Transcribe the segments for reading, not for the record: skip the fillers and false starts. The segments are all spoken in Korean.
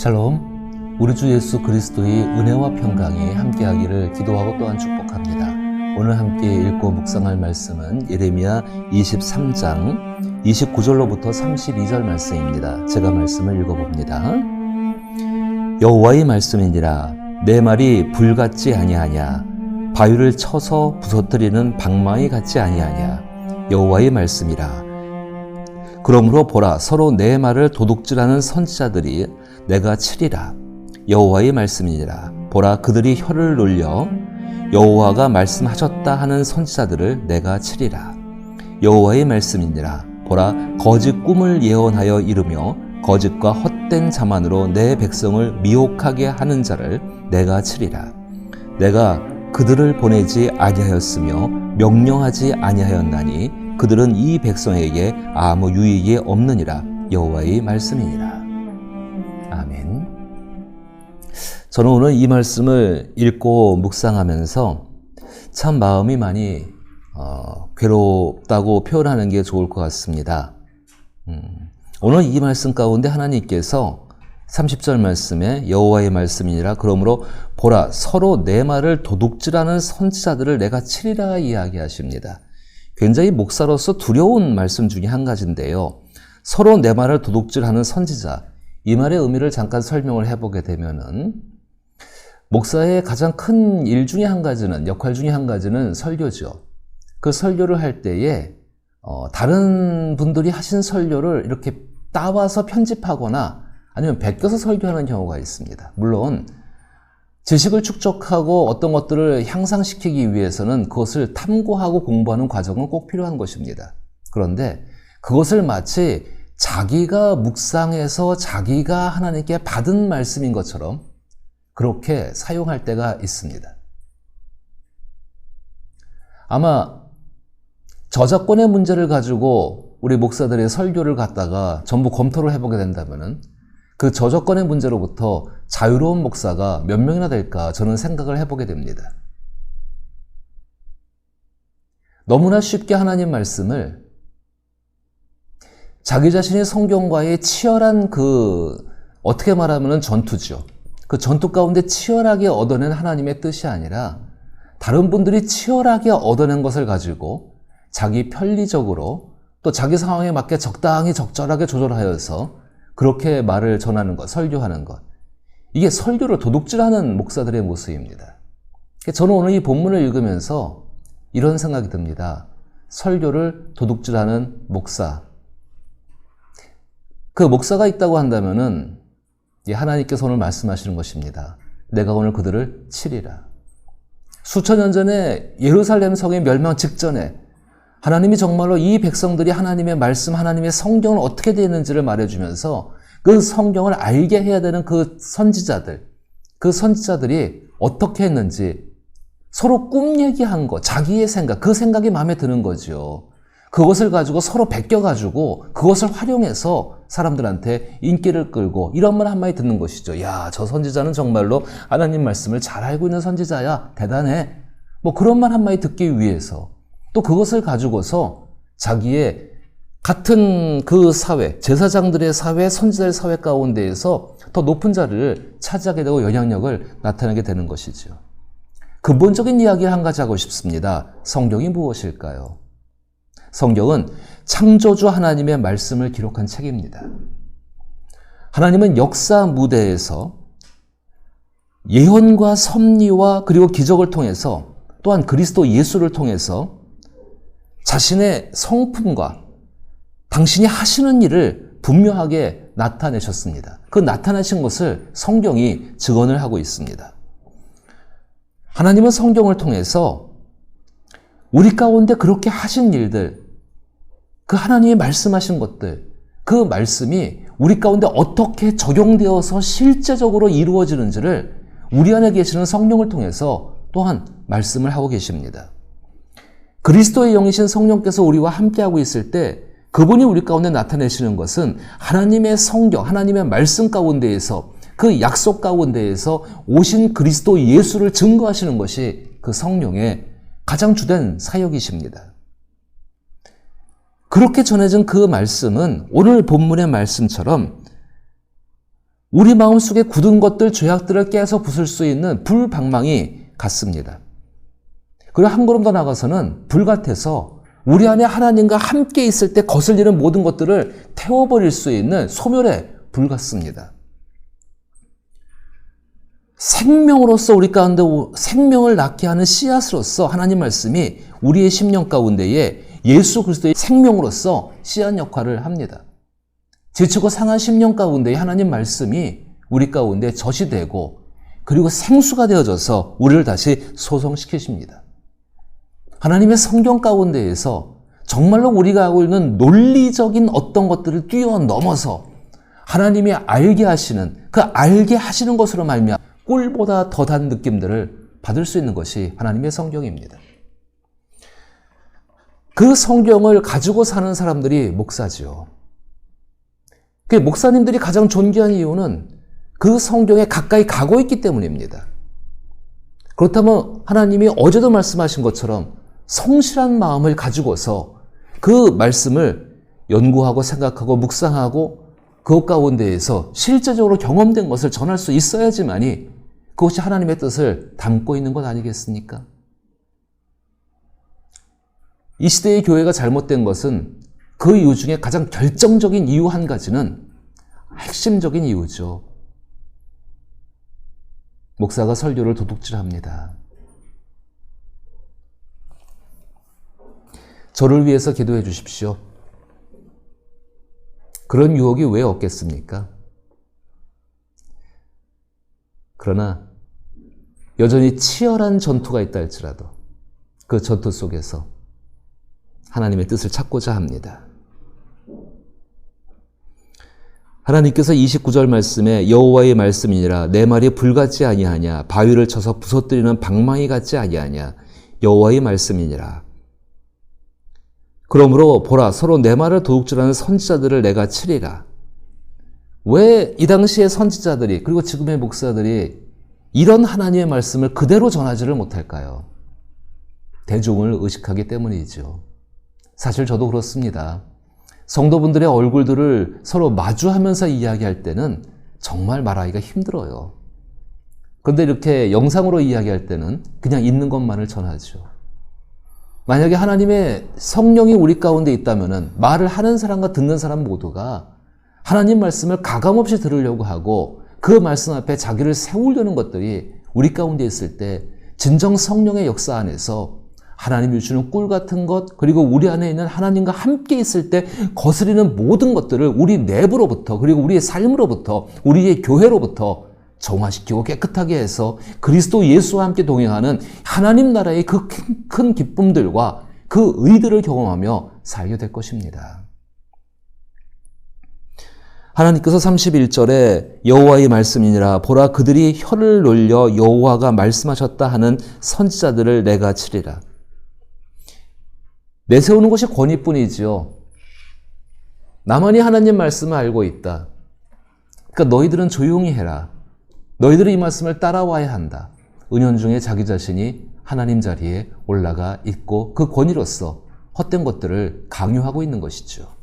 샬롬, 우리 주 예수 그리스도의 은혜와 평강이 함께하기를 기도하고 또한 축복합니다. 오늘 함께 읽고 묵상할 말씀은 예레미야 23장 29절로부터 32절 말씀입니다. 제가 말씀을 읽어봅니다. 여호와의 말씀이니라. 내 말이 불같지 아니하냐. 바위를 쳐서 부서뜨리는 방망이 같지 아니하냐. 여호와의 말씀이라. 그러므로 보라, 서로 내 말을 도둑질하는 선지자들이 내가 치리라. 여호와의 말씀이니라. 보라, 그들이 혀를 놀려 여호와가 말씀하셨다 하는 선지자들을 내가 치리라. 여호와의 말씀이니라. 보라, 거짓 꿈을 예언하여 이르며 거짓과 헛된 자만으로 내 백성을 미혹하게 하는 자를 내가 치리라. 내가 그들을 보내지 아니하였으며 명령하지 아니하였나니 그들은 이 백성에게 아무 유익이 없느니라. 여호와의 말씀이니라. 아멘. 저는 오늘 이 말씀을 읽고 묵상하면서 참 마음이 많이 괴롭다고 표현하는 게 좋을 것 같습니다. 오늘 이 말씀 가운데 하나님께서 30절 말씀에 여호와의 말씀이니라. 그러므로 보라, 서로 내 말을 도둑질하는 선지자들을 내가 치리라 이야기하십니다. 굉장히 목사로서 두려운 말씀 중에 한 가지인데요. 서로 내 말을 도둑질하는 선지자, 이 말의 의미를 잠깐 설명을 해보게 되면은 목사의 가장 큰 일 중에 한 가지는, 역할 중에 한 가지는 설교죠. 그 설교를 할 때에 다른 분들이 하신 설교를 이렇게 따와서 편집하거나 아니면 베껴서 설교하는 경우가 있습니다. 물론 지식을 축적하고 어떤 것들을 향상시키기 위해서는 그것을 탐구하고 공부하는 과정은 꼭 필요한 것입니다. 그런데 그것을 마치 자기가 묵상해서 자기가 하나님께 받은 말씀인 것처럼 그렇게 사용할 때가 있습니다. 아마 저작권의 문제를 가지고 우리 목사들의 설교를 갖다가 전부 검토를 해보게 된다면은 그 저작권의 문제로부터 자유로운 목사가 몇 명이나 될까 저는 생각을 해보게 됩니다. 너무나 쉽게 하나님 말씀을 자기 자신의 성경과의 치열한 어떻게 말하면 전투죠. 그 전투 가운데 치열하게 얻어낸 하나님의 뜻이 아니라 다른 분들이 치열하게 얻어낸 것을 가지고 자기 편리적으로 또 자기 상황에 맞게 적당히 적절하게 조절하여서 그렇게 말을 전하는 것, 설교하는 것. 이게 설교를 도둑질하는 목사들의 모습입니다. 저는 오늘 이 본문을 읽으면서 이런 생각이 듭니다. 설교를 도둑질하는 목사. 그 목사가 있다고 한다면은 하나님께서 오늘 말씀하시는 것입니다. 내가 오늘 그들을 치리라. 수천 년 전에 예루살렘 성의 멸망 직전에 하나님이 정말로 이 백성들이 하나님의 말씀, 하나님의 성경을 어떻게 되어 있는지를 말해주면서 그 성경을 알게 해야 되는 그 선지자들이 어떻게 했는지 서로 꿈 얘기한 거, 자기의 생각, 그 생각이 마음에 드는 거죠. 그것을 가지고 서로 베껴가지고 그것을 활용해서 사람들한테 인기를 끌고 이런 말 한마디 듣는 것이죠. 야, 저 선지자는 정말로 하나님 말씀을 잘 알고 있는 선지자야. 대단해. 뭐 그런 말 한마디 듣기 위해서 또 그것을 가지고서 자기의 같은 그 사회, 제사장들의 사회, 선지자의 사회 가운데에서 더 높은 자리를 차지하게 되고 영향력을 나타내게 되는 것이죠. 근본적인 이야기를 한 가지 하고 싶습니다. 성경이 무엇일까요? 성경은 창조주 하나님의 말씀을 기록한 책입니다. 하나님은 역사 무대에서 예언과 섭리와 그리고 기적을 통해서 또한 그리스도 예수를 통해서 자신의 성품과 당신이 하시는 일을 분명하게 나타내셨습니다. 그 나타내신 것을 성경이 증언을 하고 있습니다. 하나님은 성경을 통해서 우리 가운데 그렇게 하신 일들, 그 하나님이 말씀하신 것들, 그 말씀이 우리 가운데 어떻게 적용되어서 실제적으로 이루어지는지를 우리 안에 계시는 성령을 통해서 또한 말씀을 하고 계십니다. 그리스도의 영이신 성령께서 우리와 함께하고 있을 때 그분이 우리 가운데 나타내시는 것은 하나님의 성경, 하나님의 말씀 가운데에서 그 약속 가운데에서 오신 그리스도 예수를 증거하시는 것이 그 성령의 가장 주된 사역이십니다. 그렇게 전해진 그 말씀은 오늘 본문의 말씀처럼 우리 마음속에 굳은 것들, 죄악들을 깨서 부술 수 있는 불방망이 같습니다. 그리고 한 걸음 더 나가서는 불 같아서 우리 안에 하나님과 함께 있을 때 거슬리는 모든 것들을 태워버릴 수 있는 소멸의 불 같습니다. 생명으로서 우리 가운데 생명을 낳게 하는 씨앗으로서 하나님 말씀이 우리의 심령 가운데에 예수 그리스도의 생명으로서 씨앗 역할을 합니다. 지치고 상한 심령 가운데 하나님 말씀이 우리 가운데 젖이 되고 그리고 생수가 되어져서 우리를 다시 소성시키십니다. 하나님의 성경 가운데에서 정말로 우리가 하고 있는 논리적인 어떤 것들을 뛰어넘어서 하나님이 알게 하시는 그 알게 하시는 것으로 말미암아 꿀보다 더 단 느낌들을 받을 수 있는 것이 하나님의 성경입니다. 그 성경을 가지고 사는 사람들이 목사지요. 그 목사님들이 가장 존귀한 이유는 그 성경에 가까이 가고 있기 때문입니다. 그렇다면 하나님이 어제도 말씀하신 것처럼 성실한 마음을 가지고서 그 말씀을 연구하고 생각하고 묵상하고 그것 가운데에서 실제적으로 경험된 것을 전할 수 있어야지만이 그것이 하나님의 뜻을 담고 있는 것 아니겠습니까? 이 시대의 교회가 잘못된 것은 그 이유 중에 가장 결정적인 이유 한 가지는 핵심적인 이유죠. 목사가 설교를 도둑질합니다. 저를 위해서 기도해 주십시오. 그런 유혹이 왜 없겠습니까? 그러나 여전히 치열한 전투가 있다 할지라도 그 전투 속에서 하나님의 뜻을 찾고자 합니다. 하나님께서 29절 말씀에 여호와의 말씀이니라 내 말이 불같지 아니하냐 바위를 쳐서 부서뜨리는 방망이 같지 아니하냐 여호와의 말씀이니라. 그러므로 보라 서로 내 말을 도둑질하는 선지자들을 내가 치리라. 왜 이 당시의 선지자들이 그리고 지금의 목사들이 이런 하나님의 말씀을 그대로 전하지를 못할까요? 대중을 의식하기 때문이죠. 사실 저도 그렇습니다. 성도분들의 얼굴들을 서로 마주하면서 이야기할 때는 정말 말하기가 힘들어요. 그런데 이렇게 영상으로 이야기할 때는 그냥 있는 것만을 전하죠. 만약에 하나님의 성령이 우리 가운데 있다면 말을 하는 사람과 듣는 사람 모두가 하나님 말씀을 가감없이 들으려고 하고 그 말씀 앞에 자기를 세우려는 것들이 우리 가운데 있을 때 진정 성령의 역사 안에서 하나님이 주시는 꿀 같은 것 그리고 우리 안에 있는 하나님과 함께 있을 때 거스리는 모든 것들을 우리 내부로부터 그리고 우리의 삶으로부터 우리의 교회로부터 정화시키고 깨끗하게 해서 그리스도 예수와 함께 동행하는 하나님 나라의 그 큰 기쁨들과 그 의들을 경험하며 살게 될 것입니다. 하나님께서 31절에 여호와의 말씀이니라 보라 그들이 혀를 놀려 여호와가 말씀하셨다 하는 선지자들을 내가 치리라. 내세우는 것이 권위뿐이지요. 나만이 하나님 말씀을 알고 있다. 그러니까 너희들은 조용히 해라. 너희들은 이 말씀을 따라와야 한다. 은연중에 자기 자신이 하나님 자리에 올라가 있고 그 권위로서 헛된 것들을 강요하고 있는 것이죠.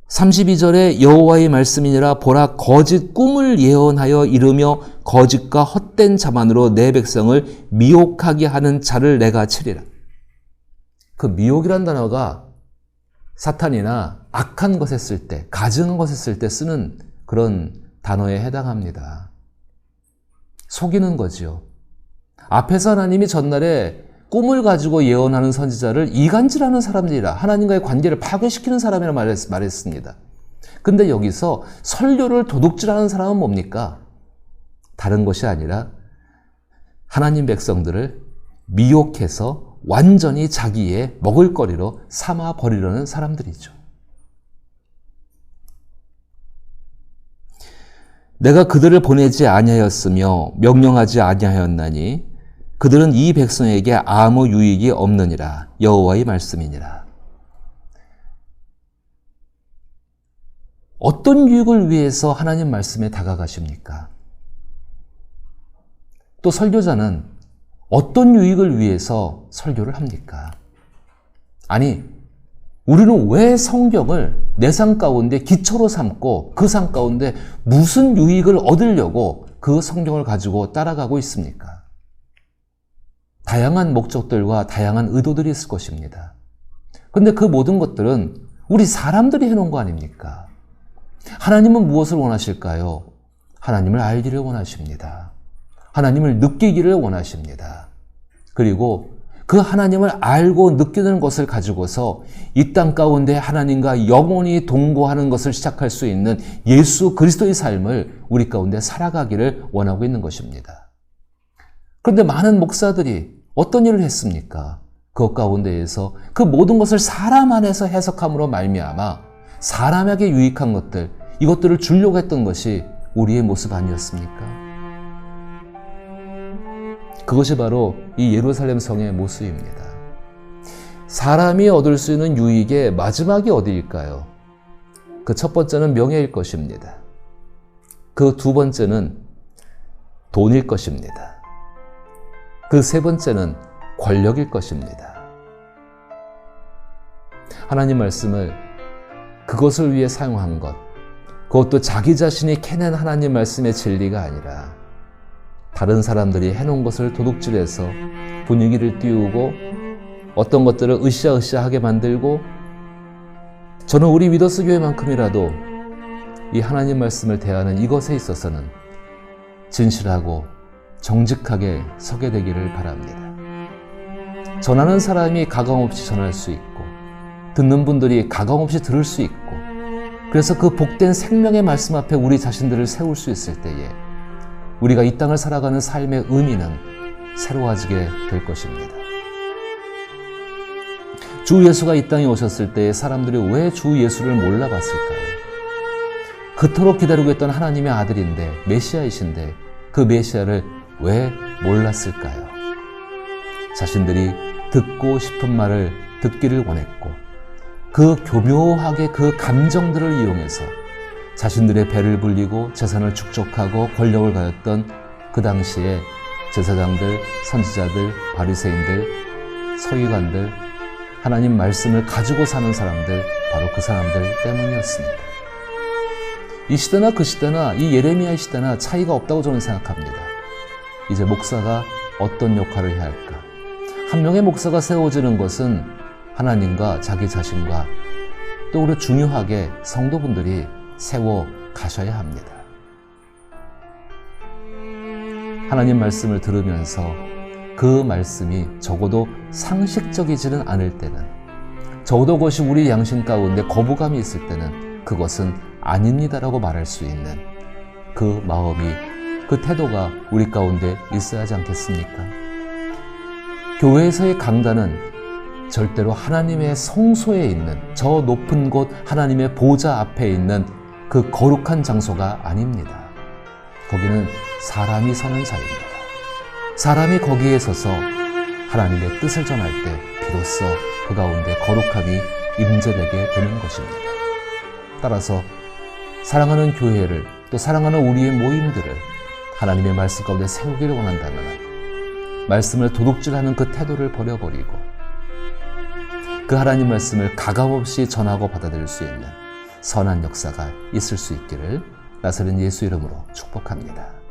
32절에 여호와의 말씀이니라 보라 거짓 꿈을 예언하여 이르며 거짓과 헛된 자만으로 내 백성을 미혹하게 하는 자를 내가 치리라. 그 미혹이란 단어가 사탄이나 악한 것에 쓸 때, 가증한 것에 쓸 때 쓰는 그런 단어에 해당합니다. 속이는 거지요. 앞에서 하나님이 전날에 꿈을 가지고 예언하는 선지자를 이간질하는 사람들이라 하나님과의 관계를 파괴시키는 사람이라 말했습니다. 근데 여기서 설교를 도둑질하는 사람은 뭡니까? 다른 것이 아니라 하나님 백성들을 미혹해서 완전히 자기의 먹을거리로 삼아버리려는 사람들이죠. 내가 그들을 보내지 아니하였으며 명령하지 아니하였나니 그들은 이 백성에게 아무 유익이 없느니라. 여호와의 말씀이니라. 어떤 유익을 위해서 하나님 말씀에 다가가십니까? 또 설교자는 어떤 유익을 위해서 설교를 합니까? 아니, 우리는 왜 성경을 내 삶 가운데 기초로 삼고 그 삶 가운데 무슨 유익을 얻으려고 그 성경을 가지고 따라가고 있습니까? 다양한 목적들과 다양한 의도들이 있을 것입니다. 그런데 그 모든 것들은 우리 사람들이 해놓은 거 아닙니까? 하나님은 무엇을 원하실까요? 하나님을 알기를 원하십니다. 하나님을 느끼기를 원하십니다. 그리고 그 하나님을 알고 느끼는 것을 가지고서 이 땅 가운데 하나님과 영원히 동거하는 것을 시작할 수 있는 예수 그리스도의 삶을 우리 가운데 살아가기를 원하고 있는 것입니다. 그런데 많은 목사들이 어떤 일을 했습니까? 그 가운데에서 그 모든 것을 사람 안에서 해석함으로 말미암아 사람에게 유익한 것들, 이것들을 주려고 했던 것이 우리의 모습 아니었습니까? 그것이 바로 이 예루살렘 성의 모습입니다. 사람이 얻을 수 있는 유익의 마지막이 어디일까요? 그 첫 번째는 명예일 것입니다. 그 두 번째는 돈일 것입니다. 그 세 번째는 권력일 것입니다. 하나님 말씀을 그것을 위해 사용한 것, 그것도 자기 자신이 캐낸 하나님 말씀의 진리가 아니라 다른 사람들이 해놓은 것을 도둑질해서 분위기를 띄우고 어떤 것들을 으쌰으쌰하게 만들고, 저는 우리 위더스 교회만큼이라도 이 하나님 말씀을 대하는 이것에 있어서는 진실하고 정직하게 서게 되기를 바랍니다. 전하는 사람이 가감없이 전할 수 있고 듣는 분들이 가감없이 들을 수 있고, 그래서 그 복된 생명의 말씀 앞에 우리 자신들을 세울 수 있을 때에 우리가 이 땅을 살아가는 삶의 의미는 새로워지게 될 것입니다. 주 예수가 이 땅에 오셨을 때 사람들이 왜 주 예수를 몰라봤을까요? 그토록 기다리고 있던 하나님의 아들인데, 메시아이신데 그 메시아를 왜 몰랐을까요? 자신들이 듣고 싶은 말을 듣기를 원했고, 그 교묘하게 그 감정들을 이용해서 자신들의 배를 불리고 재산을 축적하고 권력을 가졌던 그 당시에 제사장들, 선지자들, 바리새인들, 서기관들, 하나님 말씀을 가지고 사는 사람들, 바로 그 사람들 때문이었습니다. 이 시대나 그 시대나 이 예레미야의 시대나 차이가 없다고 저는 생각합니다. 이제 목사가 어떤 역할을 해야 할까? 한 명의 목사가 세워지는 것은 하나님과 자기 자신과 또 우리 중요하게 성도분들이 세워 가셔야 합니다. 하나님 말씀을 들으면서 그 말씀이 적어도 상식적이지는 않을 때는, 적어도 그것이 우리 양심 가운데 거부감이 있을 때는 그것은 아닙니다라고 말할 수 있는 그 마음이, 그 태도가 우리 가운데 있어야 하지 않겠습니까? 교회에서의 강단은 절대로 하나님의 성소에 있는 저 높은 곳 하나님의 보좌 앞에 있는 그 거룩한 장소가 아닙니다. 거기는 사람이 서는 자리입니다. 사람이 거기에 서서 하나님의 뜻을 전할 때 비로소 그 가운데 거룩함이 임재되게 되는 것입니다. 따라서 사랑하는 교회를, 또 사랑하는 우리의 모임들을 하나님의 말씀 가운데 세우기를 원한다면 말씀을 도둑질하는 그 태도를 버려버리고 그 하나님 말씀을 가감없이 전하고 받아들일 수 있는 선한 역사가 있을 수 있기를 나사렛 예수 이름으로 축복합니다.